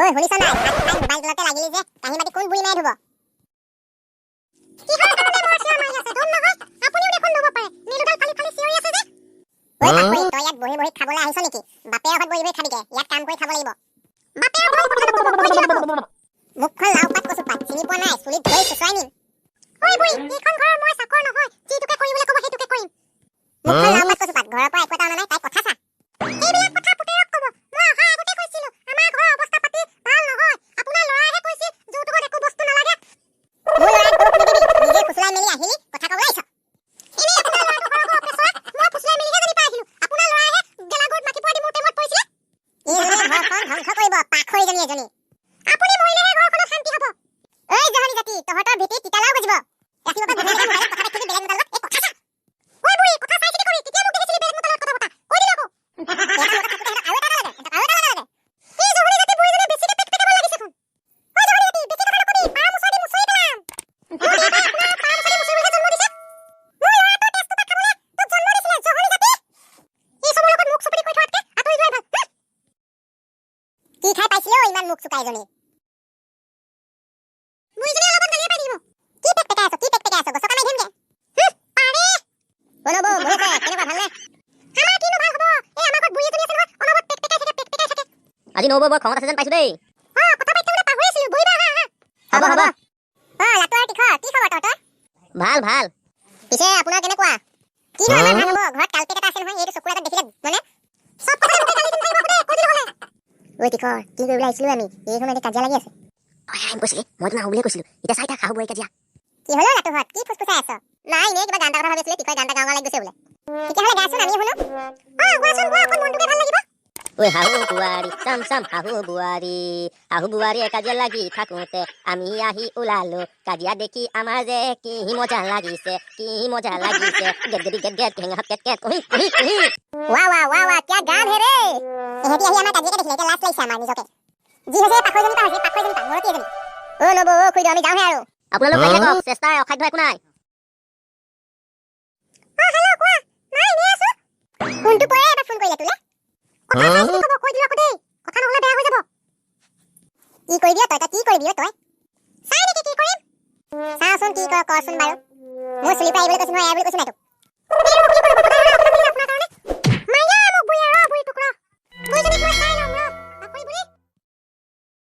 ঐ শুনিছ নাই মোবাইল তলতে লাগিলি যে কাহি মাটি কোন বুঢ়ী মায়ে ধুব কিহৰ কাৰণে মোৰ চিঞৰ মাৰি আছে ধুম নহয় আপুনিও দেখোন ধুব পাৰে মেলুডাল খালি খালি চিঞৰি আছে যে ঐ কাকুই তই ইয়াত বহি বহি খাবলৈ আহিছ নেকি বাপেৰ ঘৰত বহি বহি খাবিগে ইয়াত কাম কৰি খাব লাগিব বাপেৰ ঘৰত মুখখন লাও পাত কচু পাত চিনি পোৱা নাই চুলিত ধৰি চুচৰাই নিম ঐ বুঢ়ী এইখন ঘৰৰ মই চাকৰ নহয় যিটোকে কৰিবলৈ ক'ব সেইটোকে কৰিম মুখখন লাও পাত কচু পাত ঘৰৰ পৰা একো এটা অনা নাই তাই কথা চা এইবিলাক কথা পুতেৰক ক'ব মই অহা আগতে কৈছিলো আমাৰ ঘৰৰ অৱস্থা পাতি ভাল নহয় আপোনাৰ ল'ৰাইহে কৈছে যৌতুকত একো বস্তু নালাগে মোৰ ল'ৰাক দুখ নিদিবি নিজে খুচুৰাই মেলি আহিলি কথা ক'বলৈ আহিছ এনেই আপোনাৰ ল'ৰাটো ঘৰৰ অপেছৰ মই খুচুৰাই মেলিহে জানি পাই আহিলো আপোনাৰ ল'ৰাইহে গেলাগোট মাটি পৰা দি মোৰ টেমত পৰিছিলে এইজনী ঘৰখন ধ্বংস কৰিব পাখৰিজনী এজনী আপুনি মৰিলেহে ঘৰখনত শান্তি হ'ব এই জহনী জাতি তহঁতৰ ভেটি তিতালাও গজিব ৰাতিপুৱা গধূলিলৈকে মোবাইলত কথা পাতিবি বেলেগ মোবাইলত এই কথা চা ঐ বুঢ়ী কথা চাই চিতি কৰি কেতিয়া মোক দেখিছিলি বেলেগ মোবাইলত কথা পতা কৈ দিলে আকৌ কি খাই পাইছিলো ইমান মুখ চুকাইজনী মুইজনী অলপমান গালিয়ে পাই দিব কি পেকপেকাই আছ গছকা মাৰি দিমগে পাৰে বনব বহিছে কেনেকুৱা ভালনে আমাৰ কিনো ভাল হ'ব এই আমাৰ ঘৰত বুঢ়ী এজনী আছে নহয় অনবৰত পেকপেকাই থাকে আজি নবৌ বৰ খঙত আছে যেন পাইছো দেই কথা পাতিবলৈ পাহৰি আছিলো বহিবা হ'ব লাটু আৰু টিখৰ কি খবৰ তহঁতৰ ভাল ভাল পিছে আপোনাৰ কেনেকুৱা কিনো আমাৰ ভাল হ'ব ঘৰত কালপেট এটা আছে নহয় এইটো চকুৰ আগত দেখিলে মানে সব কথা মুখে গালি দিম থাকিব কৈ দিলো হ'লে ঐ টিখৰ কি কৰিবলৈ আহিছিলো আমি এই সময়তে কাজিয়া লাগি আছে কৈছিলি মই তোমাক বুলিয়ে কৈছিলো এতিয়া চাই থাক শাহু বোৱাৰী কাজিয়া কি হলো লাটুহঁত কি ফুসফুসাই আছ নাই এনেই কিবা গান এটা কথা ভাবি আছিলো টিখৰ গান এটা গাঁও লাগি গৈছে বোলে তেতিয়াহ'লে গাচোন আমি শুনো গোৱাচোন গোৱা অকণ মনটোকে ভাল লাগিব ঐ শাহু বোৱাৰী চাম চাম শাহু বোৱাৰীয়ে কাজিয়া লাগি থাকোঁতে আমি আহি ওলালো কাজিয়া দেখি আমাৰ যে কি মজা লাগিছে গেট কেহেঙাহত কেট ৱা क्या গান হে ৰে এহেতি আহি আমাৰ কাজিয়াকে দেখিলে এতিয়া লাজ লাগিছে আমাৰ নিজকে যি হৈছে পাখৰিজনী পা মৰতি এজনী নবৌ খুইদ আমি যাওঁহে আৰু আপোনালোক পাৰিলে কওক চেষ্টাৰ অসাধ্য একো নাই হেল্ল' কোৱা নাই এনেই আছো কোনটো পৰে এবাৰ ফোন কৰিলে তোলে কথা চাই চিতি ক'ব কৈ দিলো আকৌ দেই কথা নহ'লে বেয়া হৈ যাব কি কৰিবি তই কি কৰিবি তই চাই নেকি কি কৰিম চাওচোন কি কৰ কৰচোন বাৰু মোৰ চুলি পৰা আহিবলৈ কৈছো নহয় এয়া বুলি কৈছো নাই তোক